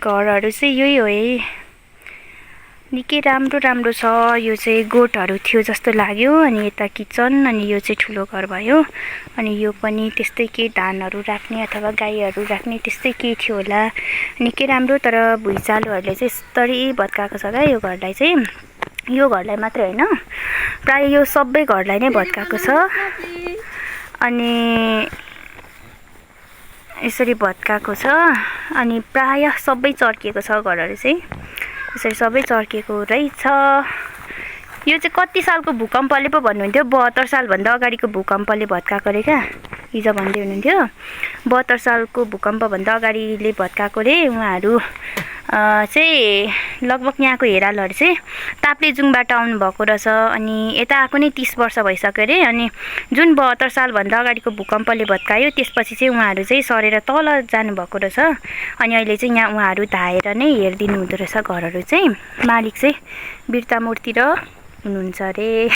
घरहरू चाहिँ यही हो है। निकै राम्रो राम्रो छ। यो चाहिँ गोठहरू थियो जस्तो लाग्यो। अनि यता किचन, अनि यो चाहिँ ठुलो घर भयो। अनि यो पनि त्यस्तै के धानहरू राख्ने अथवा गाईहरू राख्ने त्यस्तै के थियो होला। निकै राम्रो, तर भुइँचालोहरूले चाहिँ यस्तरी भत्काएको छ क्या यो घरलाई चाहिँ। यो घरलाई मात्रै होइन, प्राय यो सबै घरलाई नै भत्काएको छ। अनि यसरी भत्काएको छ। अनि प्राय सबै चर्किएको छ घरहरू चाहिँ, यसरी सबै चर्किएको रहेछ। यो चाहिँ कति सालको भूकम्पले पो भन्नुहुन्थ्यो, 72 सालभन्दा अगाडिको भूकम्पले भत्काएको रे क्या, हिजो भन्दै हुनुहुन्थ्यो। 72 सालको भूकम्पभन्दा अगाडिले भत्काएको रे। उहाँहरू चाहिँ लगभग यहाँको हेरालहरू चाहिँ ताप्लेजुङबाट आउनुभएको रहेछ। अनि यता आएको नै 30 वर्ष भइसक्यो अरे। अनि जुन 72 सालभन्दा अगाडिको भूकम्पले भत्कायो त्यसपछि चाहिँ उहाँहरू चाहिँ सरेर तल जानुभएको रहेछ। अनि अहिले चाहिँ यहाँ उहाँहरू धाएर नै हेरिदिनु हुँदो रहेछ घरहरू चाहिँ। मालिक चाहिँ वीरता मूर्ति र हुनुहुन्छ अरे।